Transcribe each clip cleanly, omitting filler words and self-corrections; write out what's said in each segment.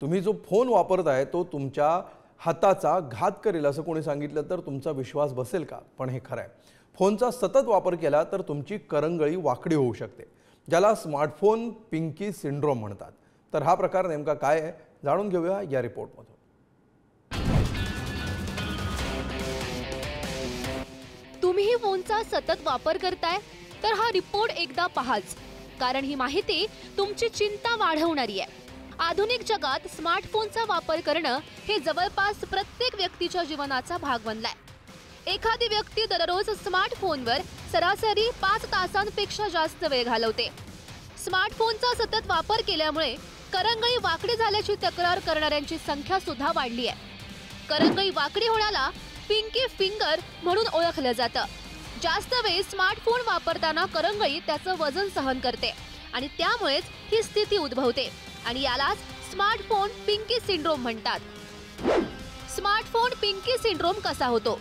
तुम्ही जो फोन वापरताय तो तुमच्या हाताचा घात करेल असं कोणी सांगितलं तर तुमचा विश्वास बसेल का? पण हे खरं आहे. फोनचा सतत वापर केला तर तुमची करंगळी वाकडी होऊ शकते, ज्याला स्मार्टफोन पिंकी सिंड्रोम म्हणतात. तर हा प्रकार नेमका काय आहे जाणून घेऊया या रिपोर्टमधून. तुम्ही फोनचा सतत वापर करताय तर हा रिपोर्ट एकदा पहाच, कारण ही माहिती तुमची चिंता वाढवणारी आहे. आधुनिक जगात स्मार्टफोनचा वापर करणं हे जवळपास प्रत्येक व्यक्तीच्या जीवनाचा भाग बनलाय. एखादी व्यक्ती दररोज स्मार्टफोनवर सरासरी 5 तासांपेक्षा जास्त वेळ घालवते. स्मार्टफोनचा सतत वापर केल्यामुळे करंगळी वाकडी झाल्याची तक्रार करणाऱ्यांची संख्या सुद्धा वाढली आहे. करंगळी वाकडी होण्याला पिंकी फिंगर म्हणून ओळखलं जातं. जास्त वेळ स्मार्टफोन वापरताना करंगळी त्याचं वजन सहन करते आणि त्यामुळेच ही स्थिती उद्भवते आणि यालाच स्मार्टफोन पिंकी सिंड्रोम म्हणतात. स्मार्टफोन पिंकी सिंड्रोम कसा होतो?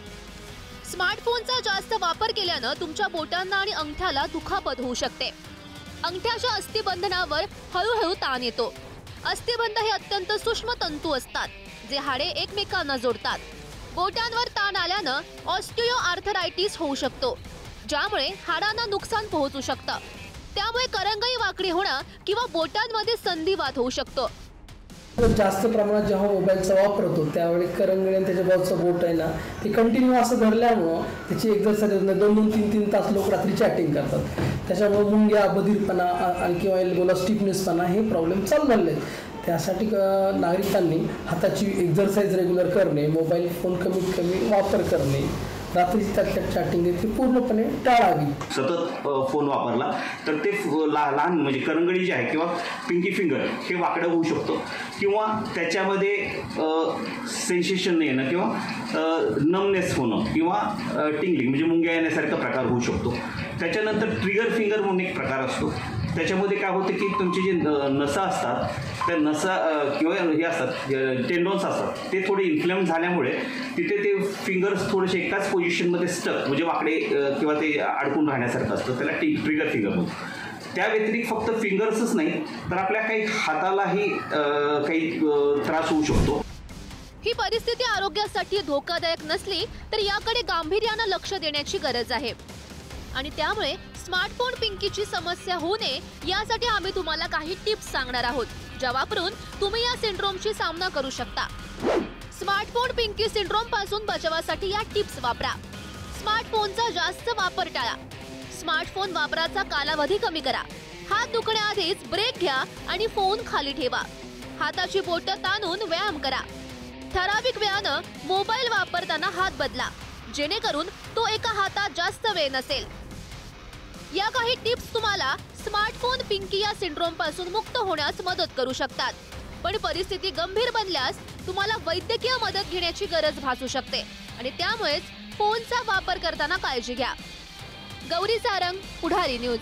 स्मार्टफोनचा जास्त वापर केल्यानं तुमच्या बोटांना आणि अंगठ्याला दुखापत होऊ शकते. अंगठ्याच्या अस्थिबंधनावर हळूहळू ताण येतो. अस्थिबंध हे अत्यंत सूक्ष्म तंतू असतात जे हाडे एकमेकांना जोडतात. बोटांवर ताण आल्यानं ऑस्टिओआर्थरायटिस होऊ शकतो, ज्यामुळे हाडांना नुकसान पोहोचू शकतं. त्यामुळे करंगळी वाकडी होणं किंवा बोटांमध्ये संधिवात होऊ शकतो. जास्त प्रमाणात जेव्हा मोबाईलचा वापर होतो त्यावेळी करंगळी आणि त्याच्या बाजूचं बोट आहे ना ते कंटिन्यू असं धरल्यामुळं त्याची एक्झरसाइज 2-2, 3-3 तास लोक रात्री चॅटिंग करतात. त्याच्यामुळे मुंग्या, बधीरपणा आणि किंवा एल्बोला स्टिफनेसपणा हे प्रॉब्लेम चालू झाले आहेत. त्यासाठी नागरिकांनी हाताची एक्झरसाइज रेग्युलर करणे, मोबाईल फोन कमीत कमी वापर करणे, रात्रीची त्यातल्या चॅटिंग ती पूर्णपणे टाळावी. सतत फोन वापरला तर ते लहान म्हणजे करंगळी जी आहे किंवा पिंकी फिंगर हे वाकडं होऊ शकतो किंवा त्याच्यामध्ये सेन्सेशन येणं किंवा नमनेस होणं किंवा टिंगलिंग म्हणजे मुंग्या येण्यासारखा प्रकार होऊ शकतो. त्याच्यानंतर ट्रिगर फिंगर म्हणून एक प्रकार असतो. त्याच्यामध्ये काय होतं की तुमची जी नसा असतात त्या नसा किंवा हे असतात टेंडॉन्स असतात ते थोडे इन्फ्लेम झाल्यामुळे तिथे ते फिंगर्स थोडेसे एकाच पोझिशनमध्ये स्टक म्हणजे वाकडे किंवा ते अडकून राहण्यासारखं असतं, त्याला ट्रिगर फिंगर म्हणतो. त्या व्यतिरिक्त फक्त फिंगर्सच नाही तर आपल्या काही हातालाही काही त्रास होऊ शकतो. ही परिस्थिती आरोग्यासाठी धोकादायक नसली तर याकडे गांभीर्यानं लक्ष देण्याची गरज आहे. आणि त्यामुळे स्मार्टफोन पिंकीची समस्या होऊ नये यासाठी आम्ही तुम्हाला काही टिप्स सांगणार आहोत, ज्या वापरून तुम्ही या सिंड्रोमशी सामना करू शकता. स्मार्टफोन पिंकी सिंड्रोम पासून बचावासाठी या टिप्स वापरा. स्मार्टफोनचा जास्त वापर टाळा. स्मार्टफोन वापराचा कालावधी कमी करा. हात दुखण्याआधीच ब्रेक घ्या आणि फोन खाली ठेवा. हाताची बोटं ताणून व्यायाम करा. ठराविक वेळानं मोबाईल वापरताना हात बदला, जेणेकरून तो एका हातात जास्त वेळ नसेल. या काही टिप्स तुम्हाला स्मार्टफोन पिंकी या सिंड्रोम पासून मुक्त होण्यास मदत करू शकतात. पण परिस्थिती गंभीर बनल्यास तुम्हाला वैद्यकीय मदत घेण्याची गरज भासू शकते आणि त्यामुळेच फोनचा वापर करताना काळजी घ्या. गौरी सारंग, पुढारी न्यूज.